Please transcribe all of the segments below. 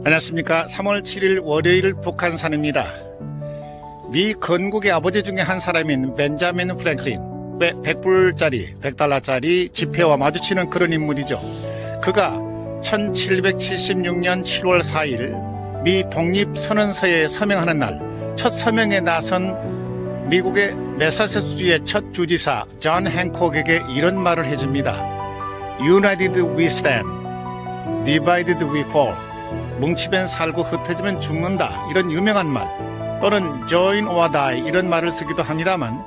안녕하십니까. 3월 7일 월요일 북한산입니다. 미 건국의 아버지 중에 한 사람인 벤자민 프랭클린, 100불짜리, 100달러짜리 지폐와 마주치는 그런 인물이죠. 그가 1776년 7월 4일 미 독립선언서에 서명하는 날 첫 서명에 나선 미국의 매사추세츠주의 첫 주지사 존 행콕에게 이런 말을 해줍니다. United we stand, divided we fall. 뭉치면 살고 흩어지면 죽는다. 이런 유명한 말, 또는 join or die 이런 말을 쓰기도 합니다만,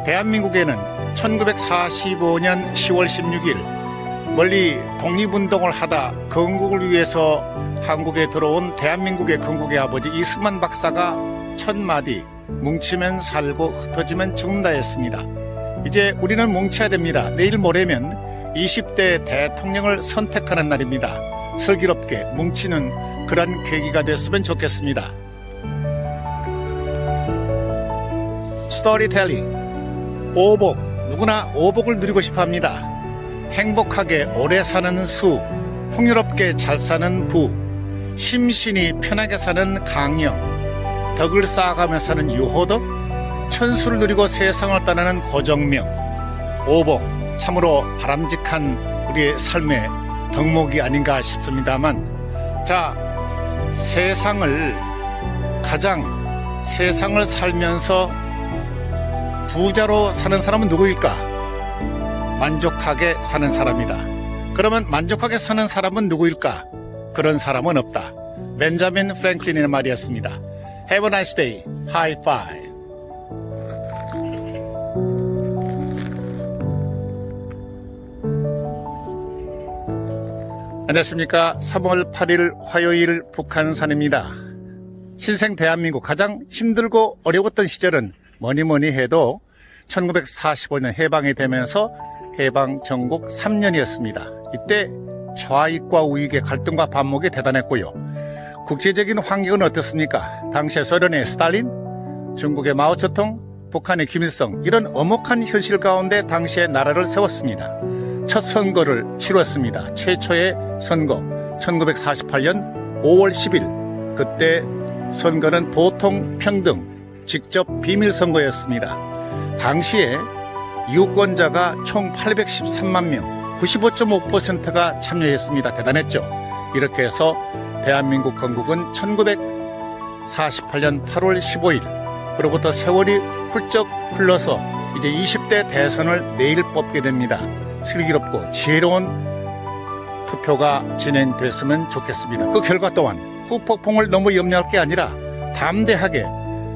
대한민국에는 1945년 10월 16일 멀리 독립운동을 하다 건국을 위해서 한국에 들어온 대한민국의 건국의 아버지 이승만 박사가 첫 마디 뭉치면 살고 흩어지면 죽는다 했습니다. 이제 우리는 뭉쳐야 됩니다. 내일 모레면 20대 대통령을 선택하는 날입니다. 슬기롭게 뭉치는 그런 계기가 됐으면 좋겠습니다. 스토리텔링, 오복, 누구나 오복을 누리고 싶어합니다. 행복하게 오래 사는 수, 풍요롭게 잘 사는 부, 심신이 편하게 사는 강령, 덕을 쌓아가며 사는 유호덕, 천수를 누리고 세상을 떠나는 고정명. 오복, 참으로 바람직한 우리의 삶의 덕목이 아닌가 싶습니다만, 자, 세상을 살면서 부자로 사는 사람은 누구일까? 만족하게 사는 사람이다. 그러면 만족하게 사는 사람은 누구일까? 그런 사람은 없다. 벤자민 프랭클린의 말이었습니다. Have a nice day. High five. 안녕하십니까. 3월 8일 화요일 북한산입니다. 신생 대한민국 가장 힘들고 어려웠던 시절은 뭐니 해도 1945년 해방이 되면서 해방 전국 3년이었습니다. 이때 좌익과 우익의 갈등과 반목이 대단했고요. 국제적인 환경은 어떻습니까? 당시에 소련의 스탈린, 중국의 마오쩌둥, 북한의 김일성, 이런 엄혹한 현실 가운데 당시에 나라를 세웠습니다. 첫 선거를 치렀습니다. 최초의 선거 1948년 5월 10일. 그때 선거는 보통 평등 직접 비밀선거였습니다. 당시에 유권자가 총 813만 명, 95.5%가 참여했습니다. 대단했죠. 이렇게 해서 대한민국 건국은 1948년 8월 15일, 그로부터 세월이 훌쩍 흘러서 이제 20대 대선을 내일 뽑게 됩니다. 슬기롭고 지혜로운 투표가 진행됐으면 좋겠습니다. 그 결과 또한 후폭풍을 너무 염려할 게 아니라 담대하게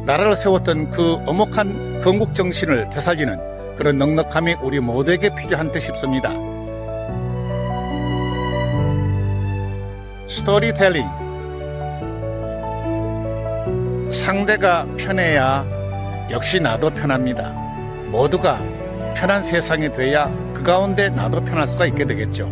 나라를 세웠던 그 엄혹한 건국 정신을 되살리는 그런 넉넉함이 우리 모두에게 필요한 듯 싶습니다. 스토리텔링, 상대가 편해야 역시 나도 편합니다. 모두가 편한 세상이 돼야 그 가운데 나도 편할 수가 있게 되겠죠.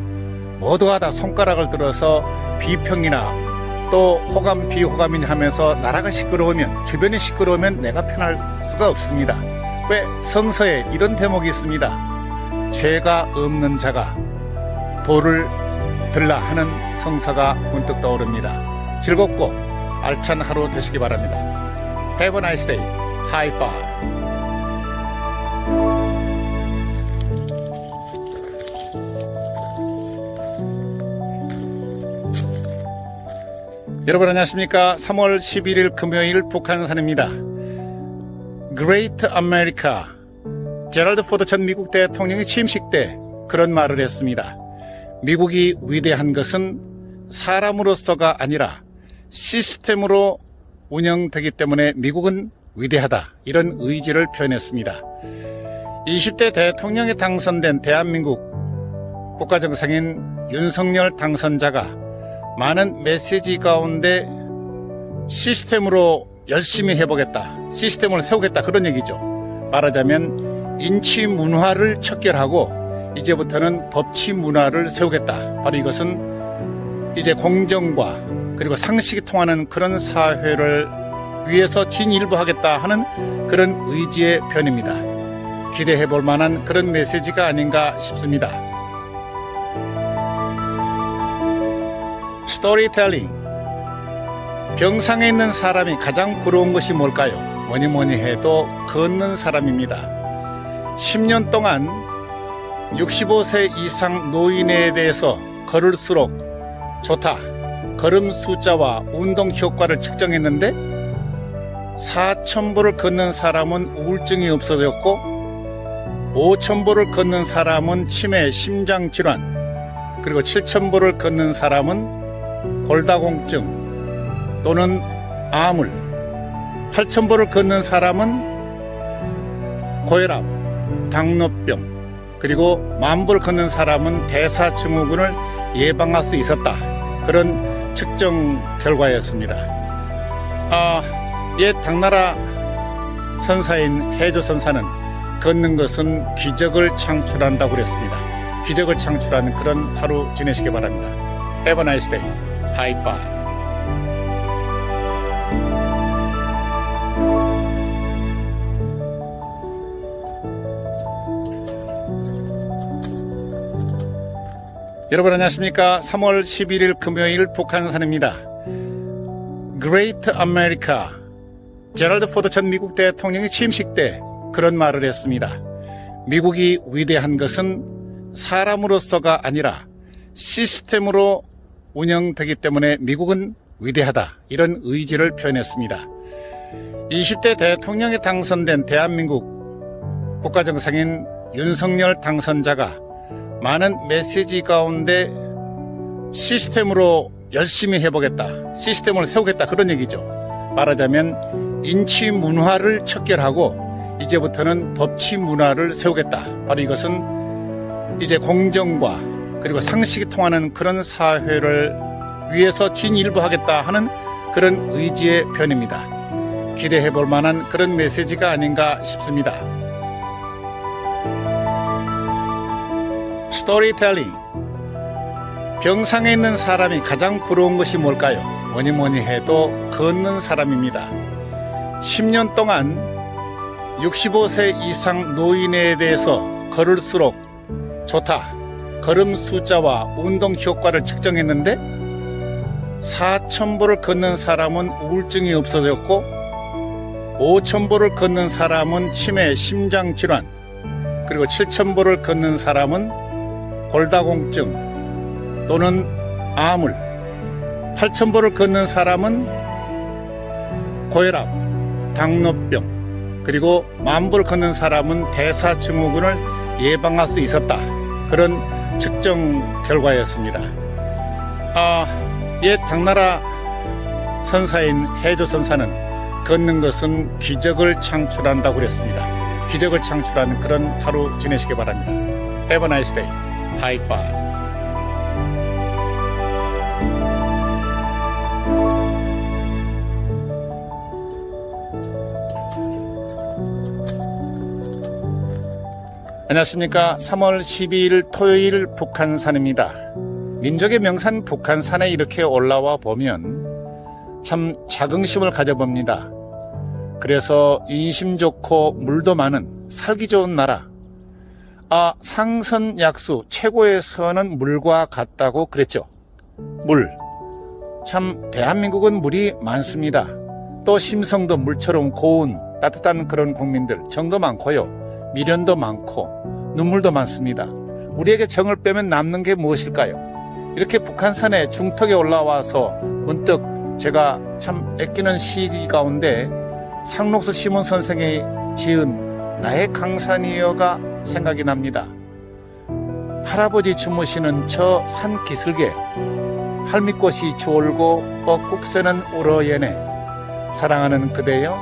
모두가 다 손가락을 들어서 비평이나 또 호감 비호감이니 하면서 나라가 시끄러우면, 주변이 시끄러우면 내가 편할 수가 없습니다. 왜? 성서에 이런 대목이 있습니다. 죄가 없는 자가 돌을 들라 하는 성서가 문득 떠오릅니다. 즐겁고 알찬 하루 되시기 바랍니다. Have a nice day. High five. 여러분 안녕하십니까. 3월 11일 금요일 북한산입니다. Great America, 제럴드 포드 전 미국 대통령이 취임식 때 그런 말을 했습니다. 미국이 위대한 것은 사람으로서가 아니라 시스템으로 운영되기 때문에 미국은 위대하다, 이런 의지를 표현했습니다. 20대 대통령에 당선된 대한민국 국가정상인 윤석열 당선자가 많은 메시지 가운데 시스템으로 열심히 해보겠다, 시스템을 세우겠다, 그런 얘기죠. 말하자면 인치 문화를 척결하고 이제부터는 법치 문화를 세우겠다. 바로 이것은 이제 공정과 그리고 상식이 통하는 그런 사회를 위해서 진일보하겠다 하는 그런 의지의 표현입니다. 기대해 볼 만한 그런 메시지가 아닌가 싶습니다. 스토리텔링, 병상에 있는 사람이 가장 부러운 것이 뭘까요? 뭐니 뭐니 해도 걷는 사람입니다. 10년 동안 65세 이상 노인에 대해서 걸을수록 좋다, 걸음 숫자와 운동 효과를 측정했는데 4,000보를 걷는 사람은 우울증이 없어졌고 5,000보를 걷는 사람은 치매, 심장질환, 그리고 7,000보를 걷는 사람은 골다공증 또는 암을, 8,000보를 걷는 사람은 고혈압, 당뇨병, 그리고 10,000보를 걷는 사람은 대사증후군을 예방할 수 있었다. 그런 측정 결과였습니다. 옛 당나라 선사인 해조 선사는 걷는 것은 기적을 창출한다고 그랬습니다. 기적을 창출하는 그런 하루 지내시기 바랍니다. Have a nice day. High five. 여러분 안녕하십니까? 3월 11일 금요일 북한산입니다. Great America. 제럴드 포드 전 미국 대통령이 취임식 때 그런 말을 했습니다. 미국이 위대한 것은 사람으로서가 아니라 시스템으로 운영되기 때문에 미국은 위대하다. 이런 의지를 표현했습니다. 20대 대통령에 당선된 대한민국 국가정상인 윤석열 당선자가 많은 메시지 가운데 시스템으로 열심히 해보겠다, 시스템을 세우겠다, 그런 얘기죠. 말하자면 인치 문화를 척결하고 이제부터는 법치 문화를 세우겠다. 바로 이것은 이제 공정과 그리고 상식이 통하는 그런 사회를 위해서 진일보하겠다 하는 그런 의지의 표현입니다. 기대해 볼 만한 그런 메시지가 아닌가 싶습니다. 스토리텔링. 병상에 있는 사람이 가장 부러운 것이 뭘까요? 뭐니 뭐니 해도 걷는 사람입니다. 10년 동안 65세 이상 노인에 대해서 걸을수록 좋다, 걸음 숫자와 운동 효과를 측정했는데 4,000보를 걷는 사람은 우울증이 없어졌고 5,000보를 걷는 사람은 치매, 심장질환, 그리고 7,000보를 걷는 사람은 골다공증 또는 암을, 8,000보를 걷는 사람은 고혈압, 당뇨병, 그리고 10,000보를 걷는 사람은 대사증후군을 예방할 수 있었다. 그런 측정 결과였습니다. 옛 당나라 선사인 해조 선사는 걷는 것은 기적을 창출한다고 그랬습니다. 기적을 창출하는 그런 하루 지내시기 바랍니다. Have a nice day. High five. 안녕하십니까? 3월 12일 토요일 북한산입니다. 민족의 명산 북한산에 이렇게 올라와 보면 참 자긍심을 가져봅니다. 그래서 인심 좋고 물도 많은 살기 좋은 나라. 상선약수 최고의 선은 물과 같다고 그랬죠. 물. 참 대한민국은 물이 많습니다. 또 심성도 물처럼 고운 따뜻한 그런 국민들, 정도 많고요. 미련도 많고 눈물도 많습니다. 우리에게 정을 빼면 남는 게 무엇일까요? 이렇게 북한산의 중턱에 올라와서 문득 제가 참 아끼는 시 가운데 상록수 시몬 선생이 지은 나의 강산이여가 생각이 납니다. 할아버지 주무시는 저 산 기슭에 할미꽃이 주얼고 뻐꾹새는 울어예네. 사랑하는 그대여,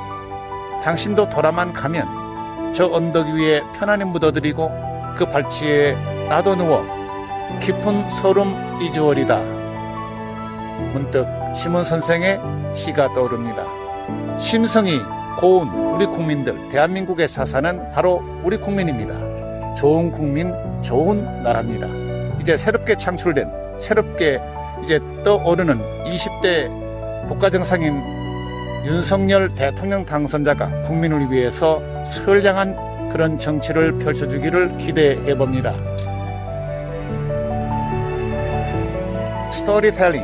당신도 돌아만 가면 저 언덕 위에 편안히 묻어드리고 그 발치에 나도 누워 깊은 서름 잊으오리다. 문득 시몬 선생의 시가 떠오릅니다. 심성이 고운 우리 국민들, 대한민국의 사사는 바로 우리 국민입니다. 좋은 국민, 좋은 나라입니다. 이제 새롭게 창출된, 새롭게 이제 떠오르는 20대 국가정상인 윤석열 대통령 당선자가 국민을 위해서 선량한 그런 정치를 펼쳐주기를 기대해 봅니다. 스토리텔링.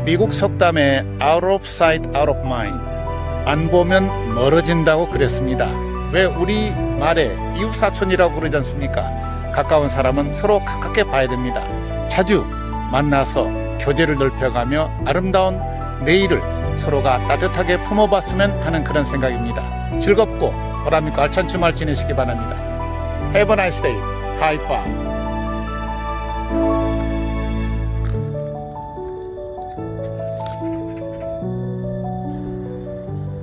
미국 속담에 out of sight, out of mind, 안 보면 멀어진다고 그랬습니다. 왜 우리 말에 이웃사촌이라고 그러지 않습니까? 가까운 사람은 서로 가깝게 봐야 됩니다. 자주 만나서 교제를 넓혀가며 아름다운 내일을 서로가 따뜻하게 품어봤으면 하는 그런 생각입니다. 즐겁고 보람있고 알찬 주말 지내시기 바랍니다. Have a nice day. High five.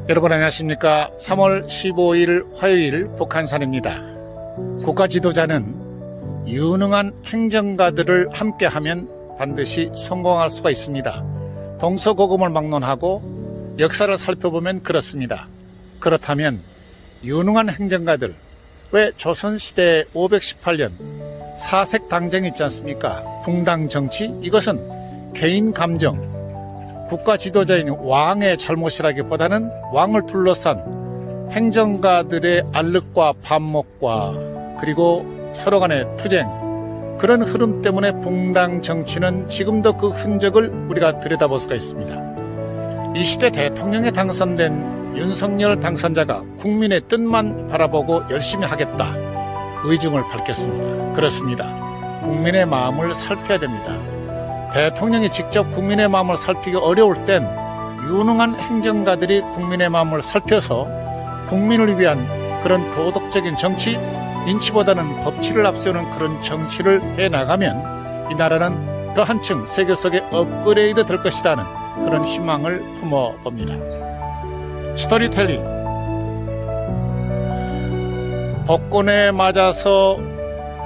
여러분 안녕하십니까? 3월 15일 화요일 북한산입니다. 국가 지도자는 유능한 행정가들을 함께하면 반드시 성공할 수가 있습니다. 동서고금을 막론하고 역사를 살펴보면 그렇습니다. 그렇다면 유능한 행정가들, 왜 조선시대 518년 사색 당정이 있지 않습니까? 붕당 정치, 이것은 개인 감정, 국가 지도자인 왕의 잘못이라기보다는 왕을 둘러싼 행정가들의 알력과 반목과 그리고 서로 간의 투쟁, 그런 흐름 때문에 붕당 정치는 지금도 그 흔적을 우리가 들여다볼 수가 있습니다. 이 시대 대통령에 당선된 윤석열 당선자가 국민의 뜻만 바라보고 열심히 하겠다, 의중을 밝혔습니다. 그렇습니다. 국민의 마음을 살펴야 됩니다. 대통령이 직접 국민의 마음을 살피기 어려울 땐 유능한 행정가들이 국민의 마음을 살펴서 국민을 위한 그런 도덕적인 정치, 인치보다는 법치를 앞세우는 그런 정치를 해나가면 이 나라는 더 한층 세계 속에 업그레이드 될 것이라는 그런 희망을 품어봅니다. 스토리텔링. 복권에 맞아서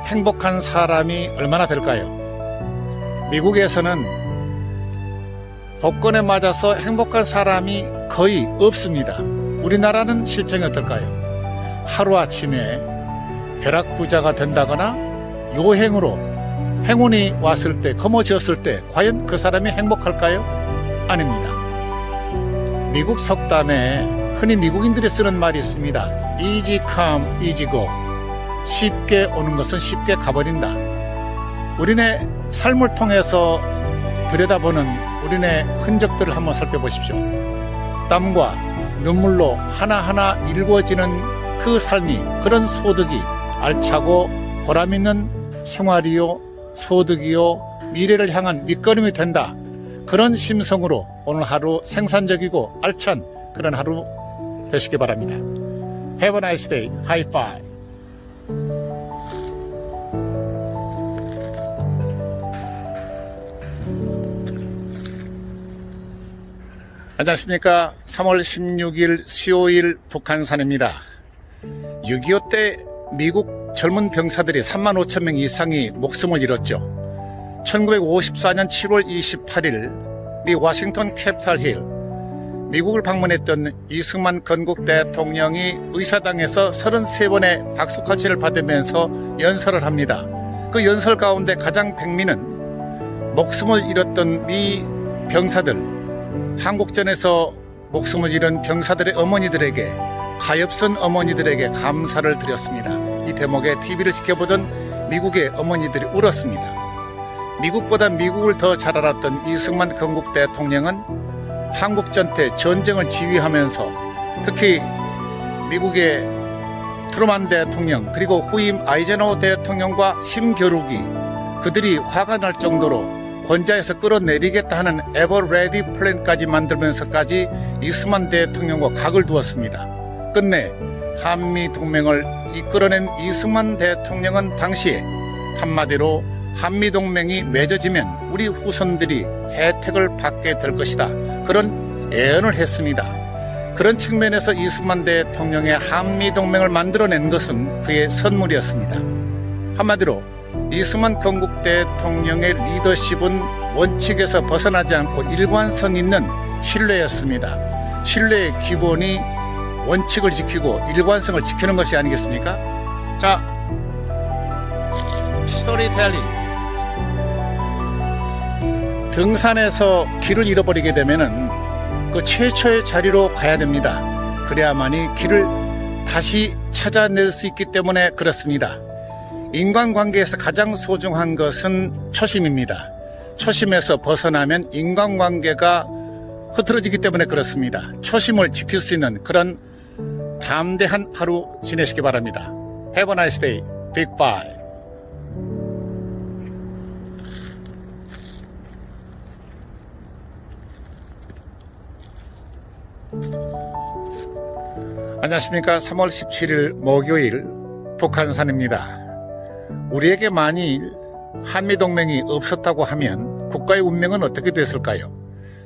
행복한 사람이 얼마나 될까요? 미국에서는 복권에 맞아서 행복한 사람이 거의 없습니다. 우리나라는 실정이 어떨까요? 하루아침에 벼락부자가 된다거나 요행으로 행운이 왔을 때, 거머쥐었을 때 과연 그 사람이 행복할까요? 아닙니다. 미국 속담에 흔히 미국인들이 쓰는 말이 있습니다. Easy come, easy go. 쉽게 오는 것은 쉽게 가버린다. 우리네 삶을 통해서 들여다보는 우리네 흔적들을 한번 살펴보십시오. 땀과 눈물로 하나하나 이루어지는 그 삶이, 그런 소득이 알차고 보람있는 생활이요, 소득이요, 미래를 향한 밑거름이 된다. 그런 심성으로 오늘 하루 생산적이고 알찬 그런 하루 되시기 바랍니다. Have a nice day. High five. 안녕하십니까? 3월 16일 수요일 북한산입니다. 6.25 때 미국 젊은 병사들이 3만 5천 명 이상이 목숨을 잃었죠. 1954년 7월 28일 미 워싱턴 캐피털 힐, 미국을 방문했던 이승만 건국 대통령이 의사당에서 33번의 박수카치를 받으면서 연설을 합니다. 그 연설 가운데 가장 백미는 목숨을 잃었던 미 병사들, 한국전에서 목숨을 잃은 병사들의 어머니들에게, 가엾은 어머니들에게 감사를 드렸습니다. 이 대목에 TV를 지켜보던 미국의 어머니들이 울었습니다. 미국보다 미국을 더 잘 알았던 이승만 건국 대통령은 한국전 때 전쟁을 지휘하면서 특히 미국의 트루만 대통령 그리고 후임 아이젠하워 대통령과 힘겨루기, 그들이 화가 날 정도로 권좌에서 끌어내리겠다 하는 에버레디 플랜까지 만들면서까지 이승만 대통령과 각을 두었습니다. 끝내 한미동맹을 이끌어낸 이승만 대통령은 당시에 한마디로 한미동맹이 맺어지면 우리 후손들이 혜택을 받게 될 것이다, 그런 예언을 했습니다. 그런 측면에서 이승만 대통령의 한미동맹을 만들어낸 것은 그의 선물이었습니다. 한마디로 이승만 건국 대통령의 리더십은 원칙에서 벗어나지 않고 일관성 있는 신뢰였습니다. 신뢰의 기본이 원칙을 지키고 일관성을 지키는 것이 아니겠습니까? 자, 스토리텔링. 등산에서 길을 잃어버리게 되면은 그 최초의 자리로 가야 됩니다. 그래야만이 길을 다시 찾아낼 수 있기 때문에 그렇습니다. 인간관계에서 가장 소중한 것은 초심입니다. 초심에서 벗어나면 인간관계가 흐트러지기 때문에 그렇습니다. 초심을 지킬 수 있는 그런 담대한 하루 지내시기 바랍니다. Have a nice day. Big Five. 안녕하십니까. 3월 17일 목요일 북한산입니다. 우리에게 만일 한미동맹이 없었다고 하면 국가의 운명은 어떻게 됐을까요?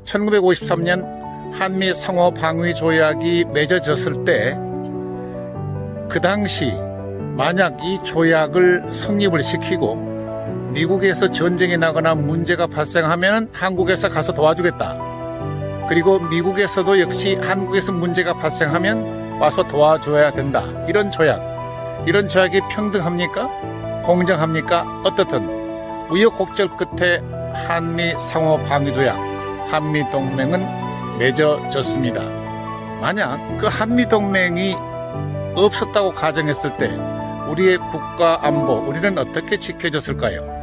1953년 한미 상호 방위 조약이 맺어졌을 때 그 당시 만약 이 조약을 성립을 시키고 미국에서 전쟁이 나거나 문제가 발생하면 한국에서 가서 도와주겠다. 그리고 미국에서도 역시 한국에서 문제가 발생하면 와서 도와줘야 된다. 이런 조약이 평등합니까? 공정합니까? 어떻든 우여곡절 끝에 한미 상호 방위 조약, 한미 동맹은 맺어졌습니다. 만약 그 한미 동맹이 없었다고 가정했을 때 우리의 국가 안보, 우리는 어떻게 지켜졌을까요?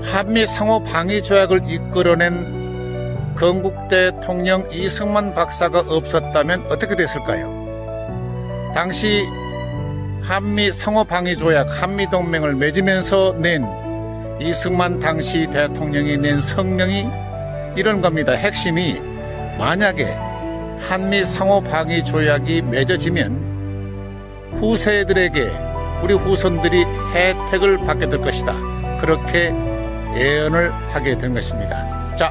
한미 상호 방위 조약을 이끌어낸 건국대 통령 이승만 박사가 없었다면 어떻게 됐을까요? 당시 한미 상호 방위 조약, 한미 동맹을 맺으면서 낸 이승만 당시 대통령이 낸 성명이 이런 겁니다. 핵심이 만약에 한미 상호 방위 조약이 맺어지면 후세들에게 우리 후손들이 혜택을 받게 될 것이다. 그렇게 예언을 하게 된 것입니다. 자,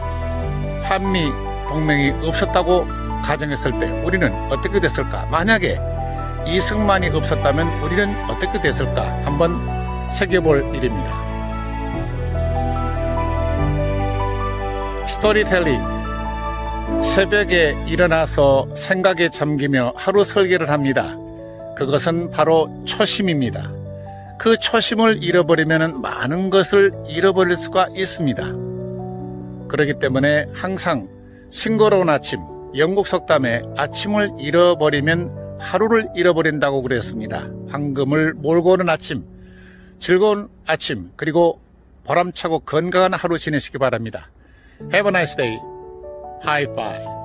한미 동맹이 없었다고 가정했을 때 우리는 어떻게 됐을까? 만약에 이승만이 없었다면 우리는 어떻게 됐을까? 한번 새겨볼 일입니다. 스토리텔링. 새벽에 일어나서 생각에 잠기며 하루 설계를 합니다. 그것은 바로 초심입니다. 그 초심을 잃어버리면 많은 것을 잃어버릴 수가 있습니다. 그렇기 때문에 항상 싱거로운 아침, 영국 속담에 아침을 잃어버리면 하루를 잃어버린다고 그랬습니다. 황금을 몰고 오는 아침, 즐거운 아침, 그리고 보람차고 건강한 하루 지내시기 바랍니다. Have a nice day. High five.